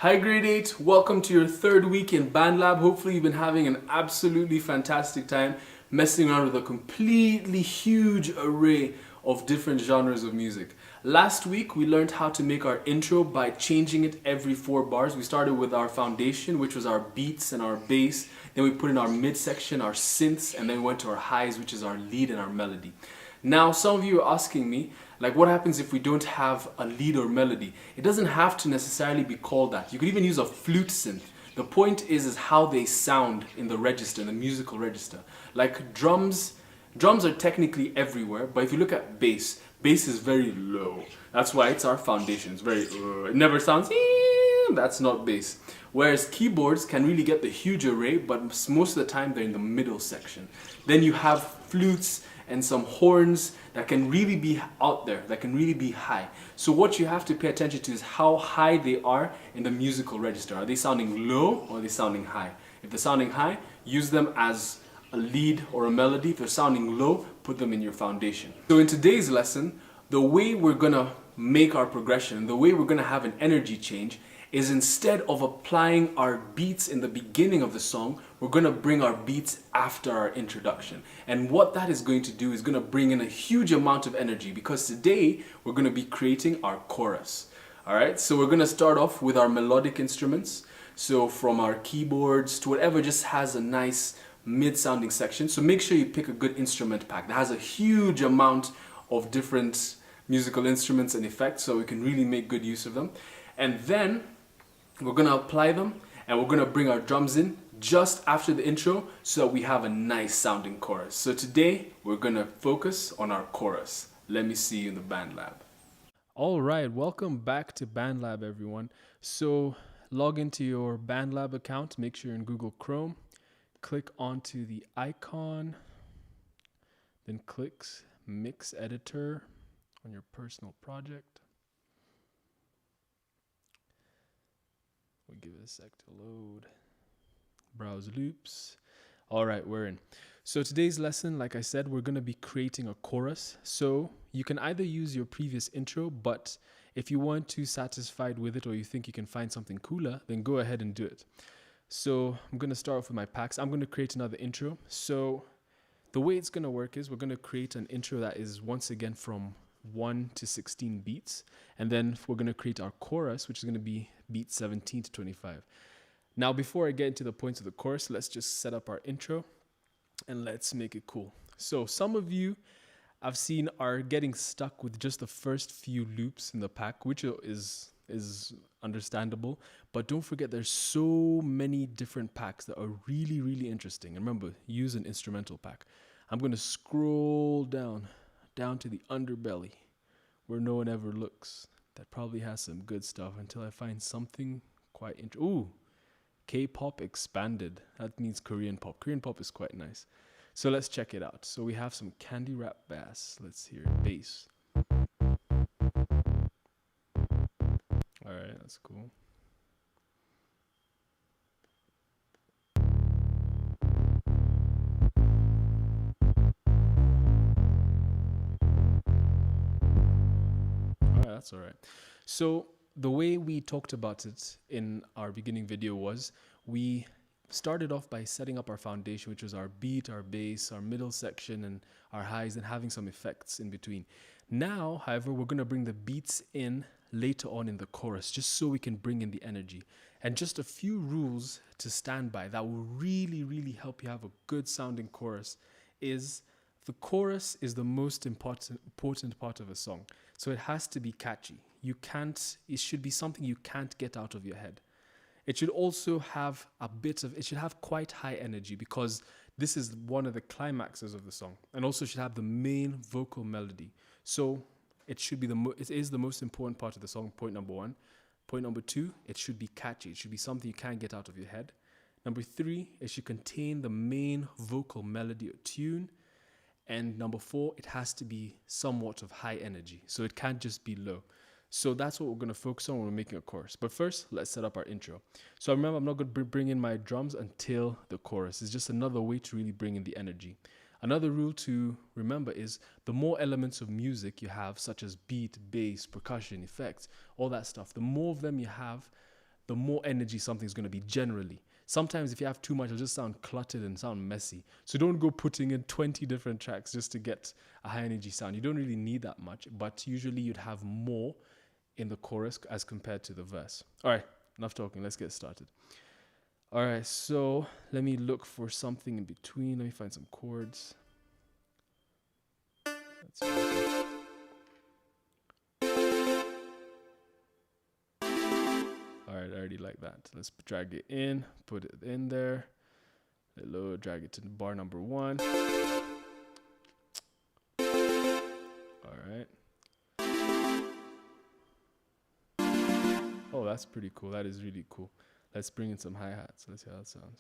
Hi grade 8, welcome to your third week in Bandlab. Hopefully you've been having an absolutely fantastic time messing around with a completely huge array of different genres of music. Last week we learned how to make our intro by changing it every 4 bars. We started with our foundation, which was our beats and our bass. Then we put in our midsection, our synths, and then we went to our highs, which is our lead and our melody. Now, some of you are asking me, like, what happens if we don't have a lead or melody? It doesn't have to necessarily be called that. You could even use a flute synth. The point is how they sound in the register, in the musical register. Like drums are technically everywhere, but if you look at bass is very low. That's why it's our foundation. It's very, it never sounds, that's not bass. Whereas keyboards can really get the huge array, but most of the time they're in the middle section. Then you have flutes and some horns that can really be out there, that can really be high. So what you have to pay attention to is how high they are in the musical register. Are they sounding low or are they sounding high? If they're sounding high, use them as a lead or a melody. If they're sounding low, put them in your foundation. So in today's lesson, the way we're gonna make our progression, the way we're gonna have an energy change is instead of applying our beats in the beginning of the song, we're going to bring our beats after our introduction. And what that is going to do is going to bring in a huge amount of energy, because today we're going to be creating our chorus. Alright, so we're going to start off with our melodic instruments. So from our keyboards to whatever just has a nice mid-sounding section. So make sure you pick a good instrument pack that has a huge amount of different musical instruments and effects, so we can really make good use of them. And then we're going to apply them, and we're going to bring our drums in just after the intro so that we have a nice sounding chorus. So today we're going to focus on our chorus. Let me see you in the Bandlab. All right, welcome back to Bandlab, everyone. So log into your Bandlab account, make sure you're in Google Chrome, click onto the icon, then click Mix Editor on your personal project. We'll give it a sec to load. Browse loops. All right, we're in. So today's lesson, like I said, we're going to be creating a chorus. So you can either use your previous intro, but if you weren't too satisfied with it or you think you can find something cooler, then go ahead and do it. So I'm going to start off with my packs. I'm going to create another intro. So the way it's going to work is we're going to create an intro that is once again from 1 to 16 beats, and then we're going to create our chorus, which is going to be beats 17 to 25. Now, before I get into the points of the chorus, let's just set up our intro and let's make it cool. So some of you I've seen are getting stuck with just the first few loops in the pack, which is understandable, but don't forget there's so many different packs that are really interesting. And remember, use an instrumental pack. I'm going to scroll down to the underbelly where no one ever looks. That probably has some good stuff until I find something quite interesting. Ooh, K-pop expanded. That means Korean pop. Korean pop is quite nice. So let's check it out. So we have some candy rap bass. Let's hear it. Bass. All right, that's cool. That's all right. So the way we talked about it in our beginning video was we started off by setting up our foundation, which was our beat, our bass, our middle section, and our highs, and having some effects in between. Now, however, we're going to bring the beats in later on in the chorus, just so we can bring in the energy. And just a few rules to stand by that will really help you have a good sounding chorus is the chorus is the most important part of a song. So it has to be catchy. It should be something you can't get out of your head. It should also have it should have quite high energy, because this is one of the climaxes of the song, and also should have the main vocal melody. So it should be it is the most important part of the song, point number 1. Point number 2, it should be catchy. It should be something you can't get out of your head. Number 3, it should contain the main vocal melody or tune. And number 4, it has to be somewhat of high energy. So it can't just be low. So that's what we're going to focus on when we're making a chorus. But first, let's set up our intro. So remember, I'm not going to bring in my drums until the chorus. It's just another way to really bring in the energy. Another rule to remember is the more elements of music you have, such as beat, bass, percussion, effects, all that stuff, the more of them you have, the more energy something's going to be generally. Sometimes if you have too much, it'll just sound cluttered and sound messy. So don't go putting in 20 different tracks just to get a high energy sound. You don't really need that much, but usually you'd have more in the chorus as compared to the verse. All right, enough talking. Let's get started. All right, so let me look for something in between. Let me find some chords. Let's all right, I already like that. Let's drag it in, put it in there. Hello, drag it to bar number 1. All right. Oh, that's pretty cool. That is really cool. Let's bring in some hi-hats. Let's see how that sounds.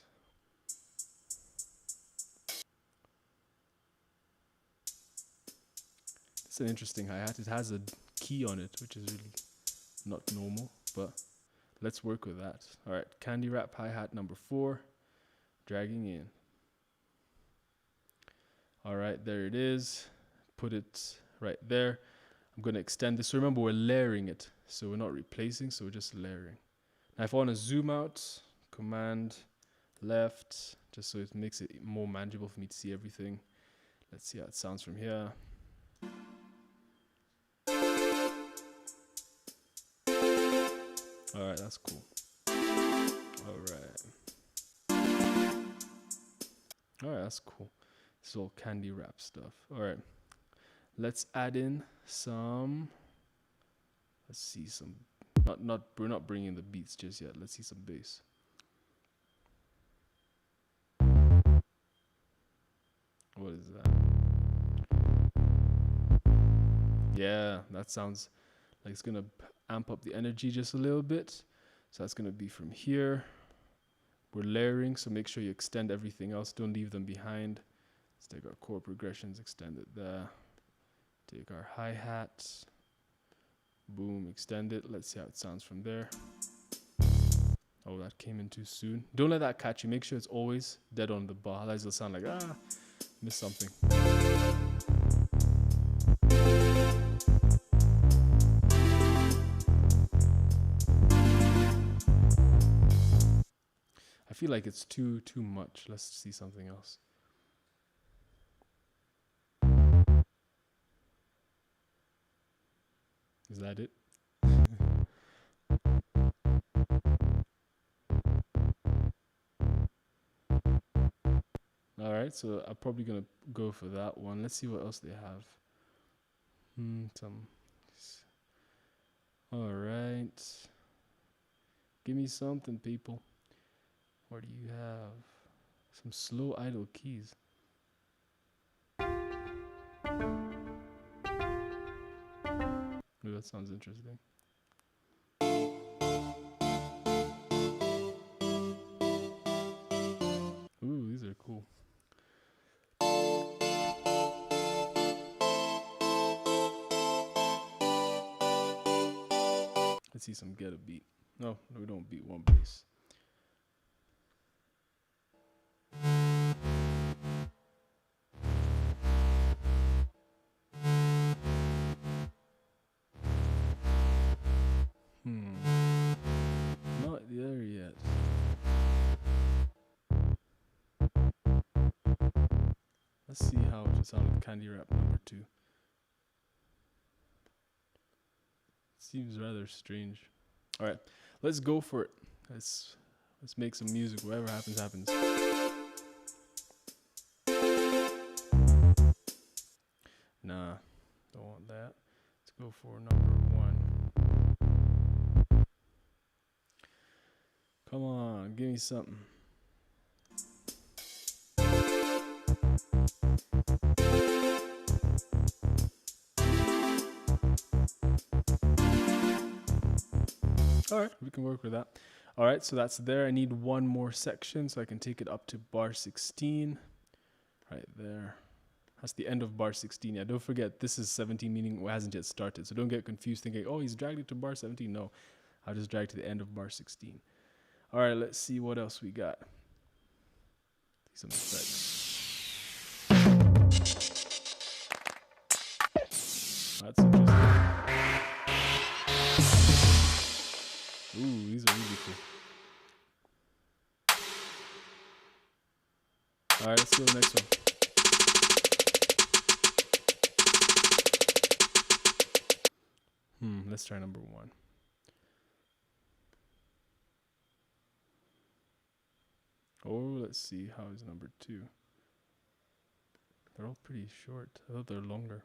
It's an interesting hi-hat. It has a key on it, which is really not normal, but let's work with that. All right, candy wrap hi-hat number 4, dragging in. All right, there it is. Put it right there. I'm going to extend this. So remember, we're layering it. So we're not replacing, so we're just layering. Now, if I want to zoom out, Command left, just so it makes it more manageable for me to see everything. Let's see how it sounds from here. All right, that's cool. All right. All right, that's cool. It's all candy wrap stuff. All right. Let's add in some, let's see some, we're not bringing the beats just yet. Let's see some bass. What is that? Yeah, that sounds like it's gonna amp up the energy just a little bit. So that's gonna be from here. We're layering, so make sure you extend everything else. Don't leave them behind. Let's take our chord progressions, extend it there. Take our hi-hat, boom, extend it. Let's see how it sounds from there. Oh, that came in too soon. Don't let that catch you. Make sure it's always dead on the bar. Otherwise it'll sound like, missed something. I feel like it's too much. Let's see something else. Is that it? All right, so I'm probably gonna go for that one. Let's see what else they have. All right. Give me something, people. What do you have? Some slow idle keys. Ooh, that sounds interesting. Ooh, these are cool. Let's see some get a beat. No, we don't beat one bass. Not there yet. Let's see how it sounds with candy wrap number 2. Seems rather strange. All right, let's go for it. Let's make some music. Whatever happens, happens. Nah, don't want that. Let's go for number 1. Come on, give me something. All right, we can work with that. All right, so that's there. I need one more section so I can take it up to bar 16. Right there. That's the end of bar 16. Yeah, don't forget, this is 17, meaning it hasn't yet started. So don't get confused thinking, oh, he's dragged it to bar 17. No, I'll just drag to the end of bar 16. All right, let's see what else we got. Some effects. That's interesting. Ooh, these are really cool. Alright, let's go to the next one. Let's try number 1. Oh, let's see. How is number 2? They're all pretty short. I thought they're longer.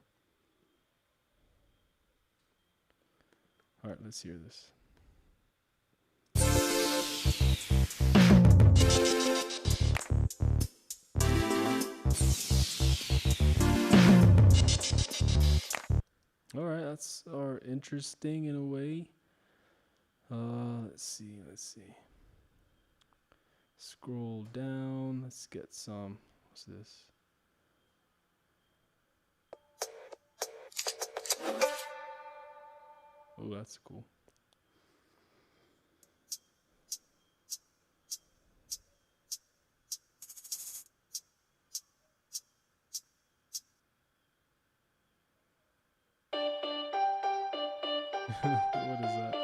Alright, let's hear this. Alright, that's interesting in a way. Let's see. Scroll down. Let's get some. What's this? Oh, that's cool. What is that?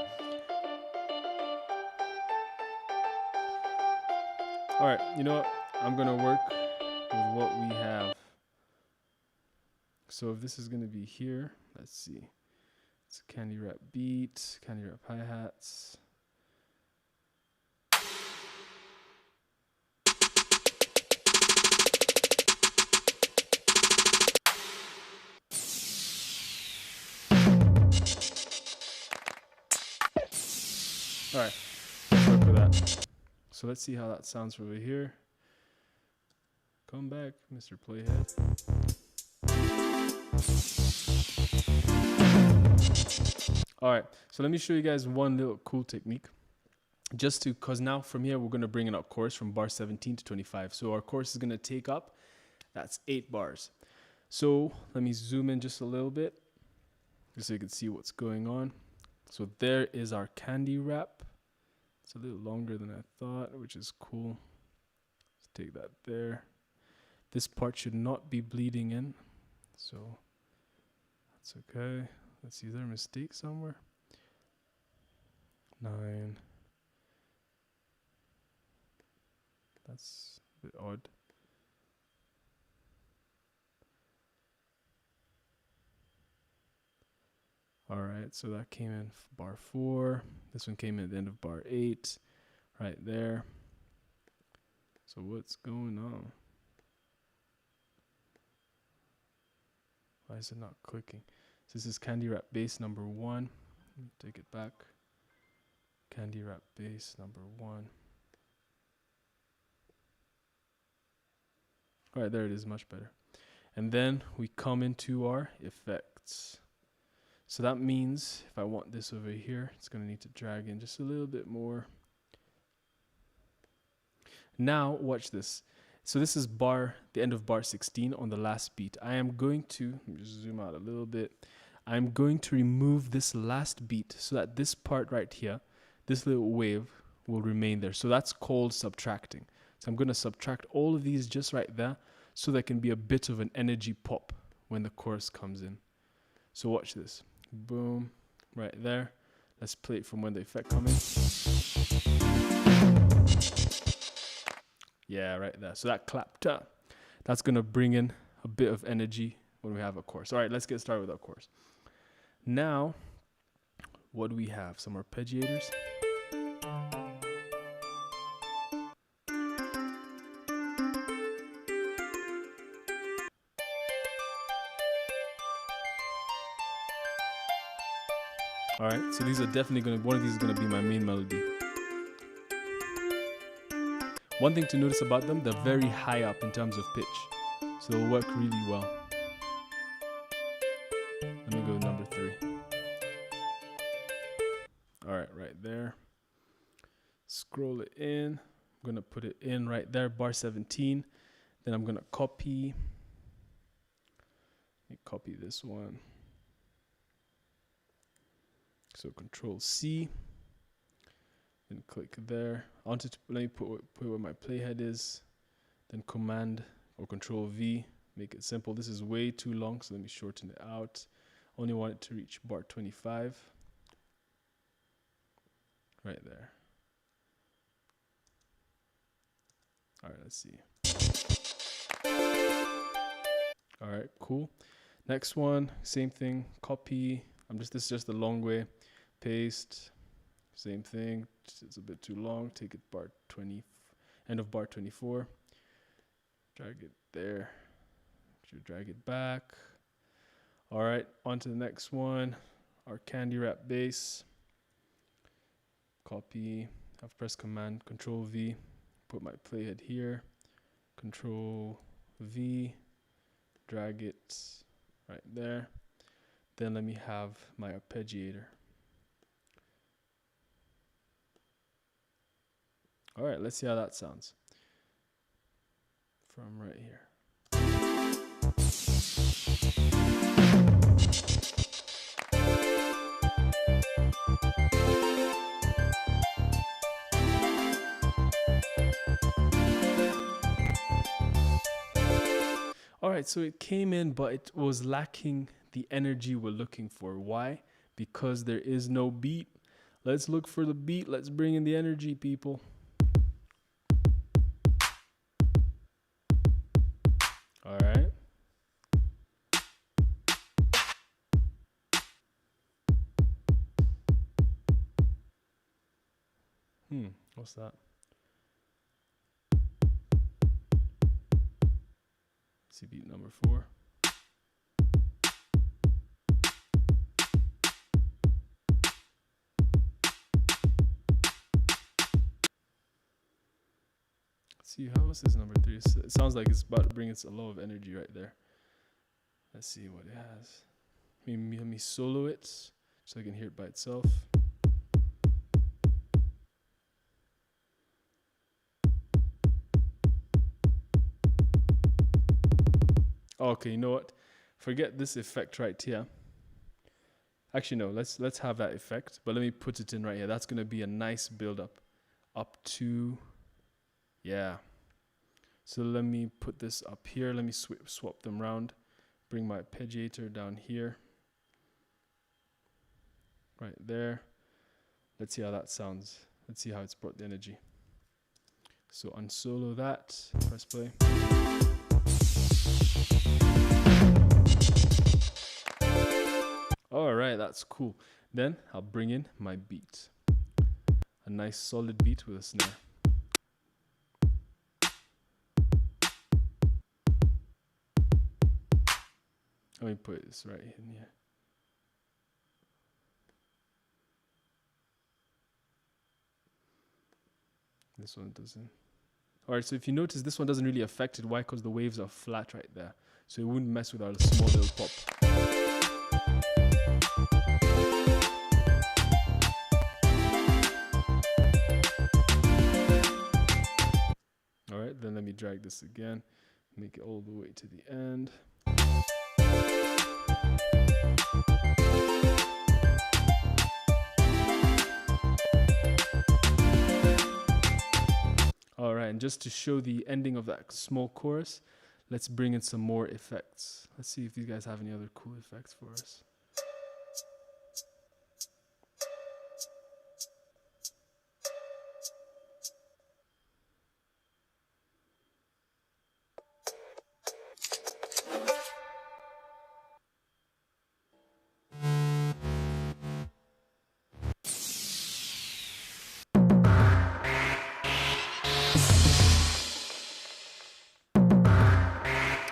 Alright, you know what? I'm gonna work with what we have. So if this is gonna be here, let's see. It's a candy wrap beat, candy wrap hi-hats. Alright, let's work with that. So let's see how that sounds over here. Come back, Mr. Playhead. Alright, so let me show you guys one little cool technique. Just to, cause now from here we're gonna bring in our chorus from bar 17 to 25. So our chorus is gonna take up, that's 8 bars. So let me zoom in just a little bit, just so you can see what's going on. So there is our candy wrap. It's a little longer than I thought, which is cool. Let's take that there. This part should not be bleeding in, so that's okay. Let's see, is there a mistake somewhere? 9. That's a bit odd. Alright, so that came in bar 4. This one came in at the end of bar 8. Right there. So what's going on? Why is it not clicking? So this is candy wrap bass number 1. Let me take it back. Candy wrap bass number 1. Alright, there it is, much better. And then we come into our effects. So that means if I want this over here, it's going to need to drag in just a little bit more. Now, watch this. So this is the end of bar 16 on the last beat. I am going to, let me just zoom out a little bit. I'm going to remove this last beat so that this part right here, this little wave will remain there. So that's called subtracting. So I'm going to subtract all of these just right there so there can be a bit of an energy pop when the chorus comes in. So watch this. Boom, right there. Let's play it from when the effect comes in. Yeah, right there. So that clapped up. That's going to bring in a bit of energy when we have a chorus. All right, let's get started with our chorus. Now, what do we have? Some arpeggiators. All right, so these are definitely going to, one of these is going to be my main melody. One thing to notice about them, they're very high up in terms of pitch. So they'll work really well. Let me go to number 3. All right, right there. Scroll it in. I'm going to put it in right there, bar 17. Then I'm going to copy. Let me copy this one. So Control C. Then click there. I wanted to let me put where my playhead is. Then Command or Control V. Make it simple. This is way too long, so let me shorten it out. Only want it to reach bar 25. Right there. All right, let's see. All right, cool. Next one, same thing, copy. This is just the long way. Paste, same thing. It's a bit too long. Take it bar 20, end of bar 24. Drag it there. Drag it back. All right, on to the next one. Our candy wrap bass. Copy. I've pressed Command Control V. Put my playhead here. Control V. Drag it right there. Then let me have my arpeggiator. All right, let's see how that sounds from right here. All right, so it came in, but it was lacking the energy we're looking for. Why? Because there is no beat. Let's look for the beat. Let's bring in the energy, people. All right. What's that? See beat number 4. Let's see, how was this number 3? It sounds like it's about to bring us a lot of energy right there. Let's see what it has. Let me solo it so I can hear it by itself. Okay, you know what? Forget this effect right here. Actually, no, let's have that effect, but let me put it in right here. That's gonna be a nice build up to, yeah. So let me put this up here. Let me swap them around. Bring my arpeggiator down here. Right there. Let's see how that sounds. Let's see how it's brought the energy. So unsolo that, press play. All right, that's cool. Then I'll bring in my beat. A nice solid beat with a snare. Let me put this right in here. This one doesn't. All right, so if you notice, this one doesn't really affect it. Why? Because the waves are flat right there. So it wouldn't mess with our small little pop. All right, then let me drag this again. Make it all the way to the end. All right, and just to show the ending of that small chorus, let's bring in some more effects. Let's see if these guys have any other cool effects for us.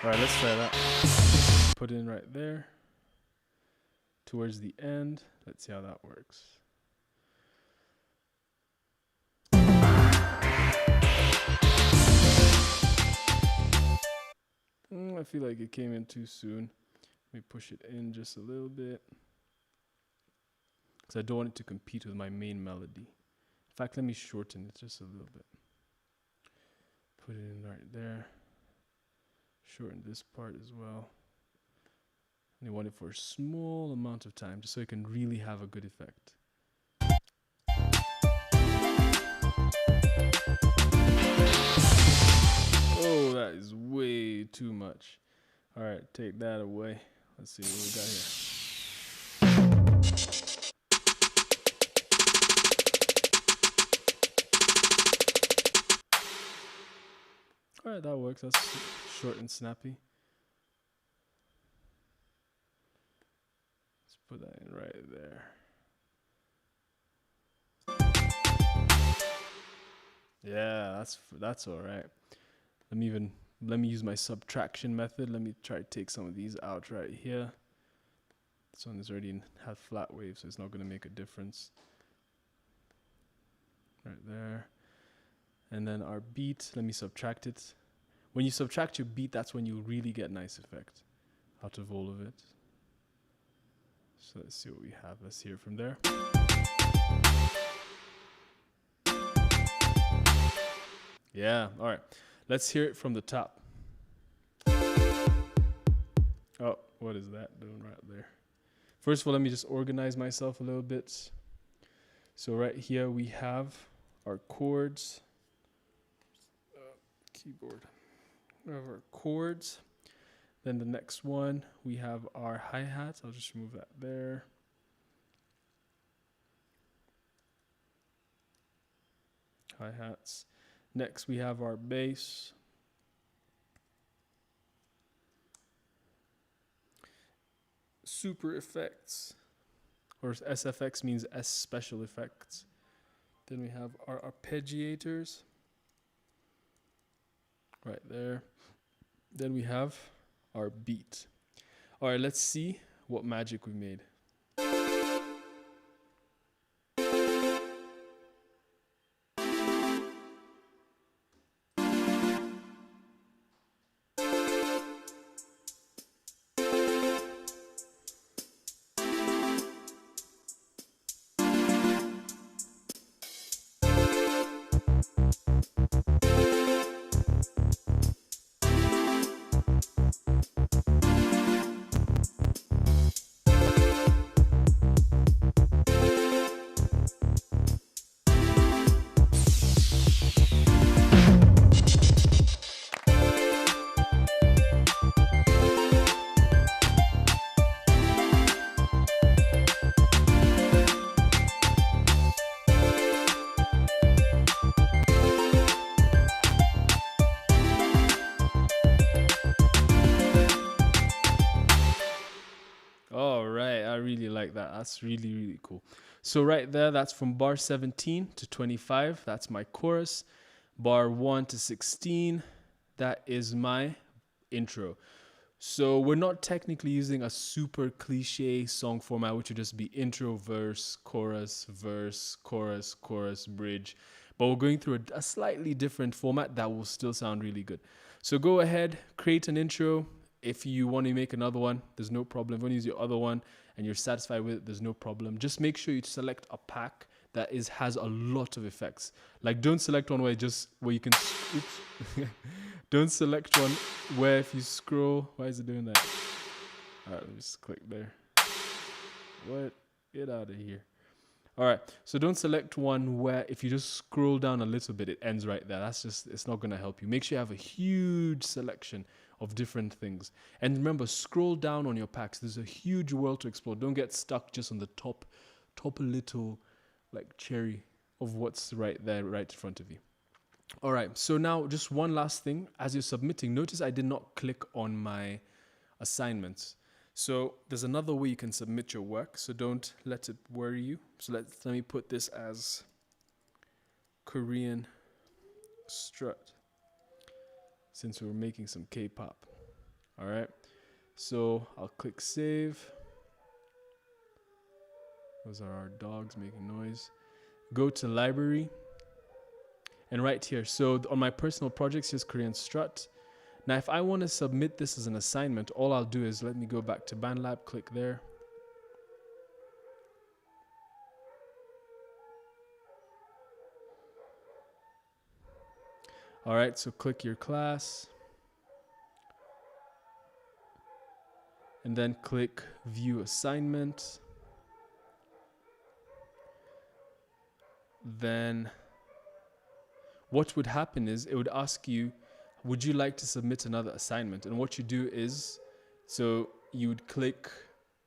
All right, let's try that. Put it in right there. Towards the end. Let's see how that works. I feel like it came in too soon. Let me push it in just a little bit. Because I don't want it to compete with my main melody. In fact, let me shorten it just a little bit. Put it in right there. Shorten this part as well. And I want it for a small amount of time, just so it can really have a good effect. Oh, that is way too much. All right, take that away. Let's see what we got here. All right, right, that works. That's short and snappy. Let's put that in right there. Yeah, that's all right. Let me use my subtraction method. Let me try to take some of these out right here. This one is already have flat waves, so it's not going to make a difference. Right there. And then our beat, let me subtract it. When you subtract your beat, that's when you really get nice effect out of all of it. So let's see what we have. Let's hear it from there. Yeah, all right. Let's hear it from the top. Oh, what is that doing right there? First of all, let me just organize myself a little bit. So right here we have our chords. Keyboard. We have our chords. Then the next one, we have our hi-hats. I'll just remove that there. Hi-hats. Next, we have our bass. Super effects, or SFX means S special effects. Then we have our arpeggiators. Right there. Then we have our beat. All right, let's see what magic we made. All right, I really like that. That's really, really cool. So right there, that's from bar 17 to 25. That's my chorus. Bar 1 to 16, that is my intro. So we're not technically using a super cliche song format, which would just be intro, verse, chorus, bridge. But we're going through a slightly different format that will still sound really good. So go ahead, create an intro. If you want to make another one, there's no problem. If you want to use your other one and you're satisfied with it, there's no problem. Just make sure you select a pack that has a lot of effects. Like, don't select one where you can. Oops. Don't select one where if you scroll. Why is it doing that? All right, let me just click there. What? Get out of here. All right, so don't select one where if you just scroll down a little bit, it ends right there. It's not going to help you. Make sure you have a huge selection of different things. And remember, scroll down on your packs. There's a huge world to explore. Don't get stuck just on the top little like cherry of what's right there, right in front of you. All right, so now just one last thing. As you're submitting, notice I did not click on my assignments. So there's another way you can submit your work, so don't let it worry you. So let me put this as Korean strut, since we're making some K-pop. All right, so I'll click save. Those are our dogs making noise. Go to library, and right here, so on my personal projects, here's Korean strut. Now, if I want to submit this as an assignment, all I'll do is let me go back to Bandlab, click there. All right, so click your class. And then click view assignment. Then what would happen is it would ask you, would you like to submit another assignment? And what you do is, so you would click,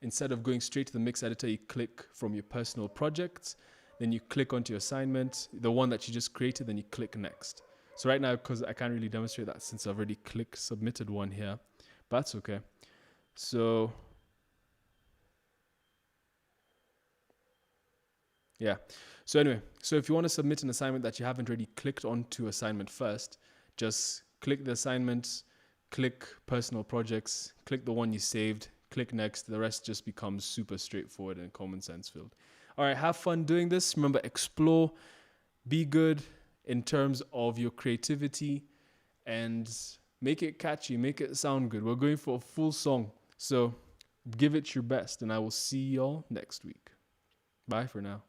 instead of going straight to the mix editor, you click from your personal projects, then you click onto your assignment, the one that you just created, then you click next. So right now, because I can't really demonstrate that since I've already submitted one here, but that's okay. So yeah. So anyway, so if you want to submit an assignment that you haven't already clicked onto assignment first, just click the assignments, click personal projects, click the one you saved, click next. The rest just becomes super straightforward and common sense filled. All right, have fun doing this. Remember, explore, be good in terms of your creativity, and make it catchy, make it sound good. We're going for a full song. So give it your best, and I will see y'all next week. Bye for now.